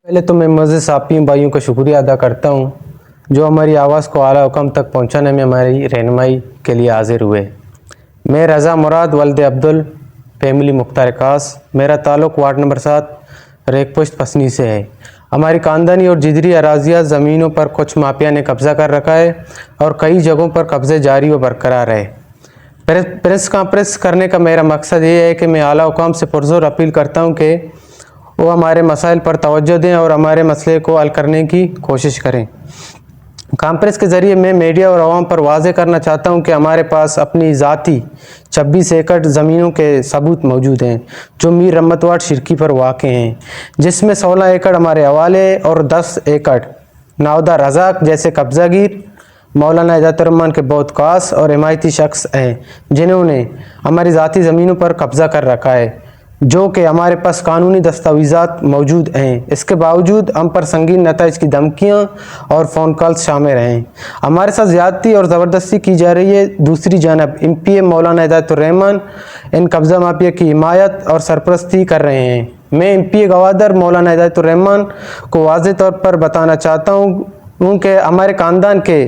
पहले तो मैं मज़े साफ़ी भाइयों का शुक्रिया अदा करता हूँ जो हमारी आवाज़ को आला हुकम तक पहुँचाने में हमारी रहनुमाई के लिए हाजिर हुए। मैं रज़ा मुराद वल्द अब्दुल फैमिली मुख्तार कास, मेरा ताल्लुक़ वार्ड नंबर 7 रेगपुश्त पसनी से है। हमारी खानदानी और जिदरी अराजियात ज़मीनों पर कुछ माफिया ने कब्ज़ा कर रखा है और कई जगहों पर कब्ज़े जारी व बरकरार है। प्रेस कॉन्फ्रेंस करने का मेरा मकसद ये है कि मैं आला हुकाम से पुरज़ोर अपील करता हूँ कि वो हमारे मसाइल पर तवज्जो दें और हमारे मसले को हल करने की कोशिश करें। कॉन्फ्रेंस के ज़रिए मैं मीडिया और आवाम पर वाज़े करना चाहता हूँ कि हमारे पास अपनी ज़ाती 26 एकड़ ज़मीनों के सबूत मौजूद हैं जो मीर रमतवाड़ शिरकी पर वाक़ हैं, जिसमें 16 एकड़ हमारे हवाले और 10 एकड़ नावदा रज़ाक जैसे कब्ज़ागीर मौलाना इजातुर्रहमान के बहुत खास और हिमायती शख्स हैं जिन्होंने हमारी ज़ाती ज़मीनों पर कब्ज़ा कर रखा है, जो कि हमारे पास कानूनी दस्तावेज़ात मौजूद हैं। इसके बावजूद हम पर संगीन नताइज की धमकियां और फ़ोन कॉल्स शामिल हैं। हमारे साथ ज़्यादती और ज़बरदस्ती की जा रही है। दूसरी जानब MPA मौलाना इजातुर्रहमान इन कब्ज़ा माफिया की हिमायत और सरपरस्ती कर रहे हैं। मैं MPA गवादर मौलाना इजातुर्रहमान को वाज़ेह तौर पर बताना चाहता हूँ कि हमारे ख़ानदान के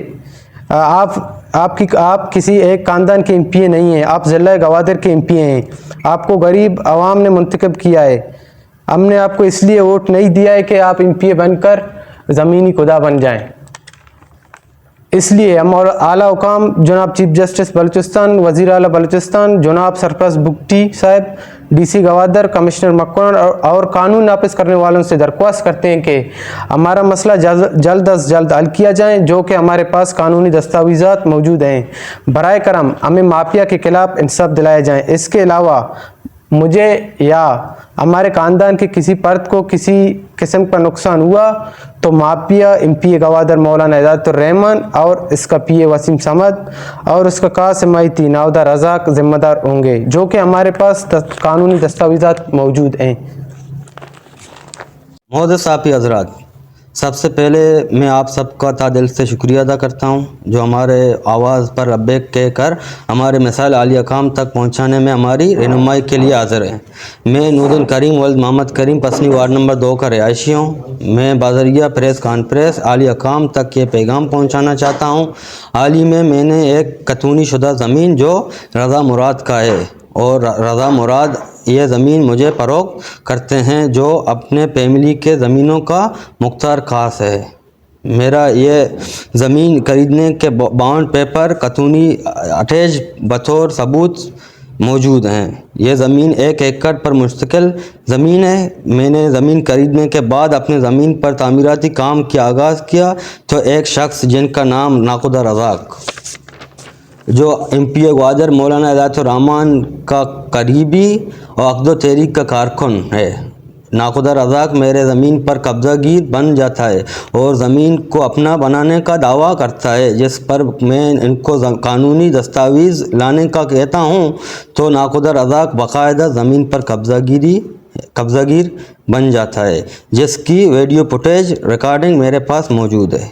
आप किसी एक खानदान के MPA नहीं हैं, आप ज़िला गवादर के MPA हैं। आपको गरीब आवाम ने मुंतखब किया है। हमने आपको इसलिए वोट नहीं दिया है कि आप MPA बनकर ज़मीनी खुदा बन जाएं। इसलिए हम और आला हुकाम जनाब चीफ जस्टिस बलूचिस्तान, वज़ीर आला बलूचिस्तान जनाब सरफराज बुगटी साहब, DC गवादर, कमिश्नर मकवान और कानून नाफिज करने वालों से दरख्वास्त करते हैं कि हमारा मसला जल्द अज जल्द हल किया जाए, जो कि हमारे पास कानूनी दस्तावेज़ात मौजूद हैं। बराए करम हमें माफिया के खिलाफ इंसाफ दिलाया जाए। इसके अलावा मुझे या हमारे ख़ानदान के किसी फर्द को किसी किस्म का नुकसान हुआ तो माफिया MPA गवादर मौलाना इजातुर्रहमान और इसका PA वसीम समद और उसका खास हिमायती नावदा रज़ाक ज़िम्मेदार होंगे, जो कि हमारे पास कानूनी दस्तावेज़ात मौजूद हैं। मोहतरम साफ़ी हज़रात, सबसे पहले मैं आप सबका तहे दिल से शुक्रिया अदा करता हूँ जो हमारे आवाज़ पर लब्बे कह कर हमारे मसाइल आलिया काम तक पहुँचाने में हमारी रहनुमाई के लिए हाज़िर हैं। मैं नूरुल करीम वल्द मोहम्मद करीम पसनी वार्ड नंबर 2 का रिहायशी हूँ। मैं बाज़रिया प्रेस कॉन्फ्रेंस आलिया काम तक ये पैगाम पहुँचाना चाहता हूँ। हाल ही में मैंने एक कतूनी शुदा ज़मीन जो रज़ा मुराद का है और रज़ा मुराद ये ज़मीन मुझे फ़रोख्त करते हैं जो अपने फैमिली के ज़मीनों का मुख्तार खास है। मेरा ये ज़मीन खरीदने के बॉन्ड पेपर कतूनी अटैच बतौर सबूत मौजूद हैं। ये ज़मीन 1 एकड़ पर मुश्तकिल ज़मीन है। मैंने ज़मीन खरीदने के बाद अपने ज़मीन पर तामीराती काम की आगाज़ किया तो एक शख्स जिनका नाम नाकुदा रज़ाक जो MPA गवादर मौलाना इजातुर्रहमान का करीबी और अक़दो तहरीक का कारकुन है, नाकुदा रज़ाक मेरे ज़मीन पर कब्ज़ागीर बन जाता है और ज़मीन को अपना बनाने का दावा करता है, जिस पर मैं इनको कानूनी दस्तावेज़ लाने का कहता हूँ तो नाकुदा रज़ाक बाकायदा ज़मीन पर कब्ज़ागीर बन जाता है, जिसकी वीडियो फुटेज रिकॉर्डिंग मेरे पास मौजूद है।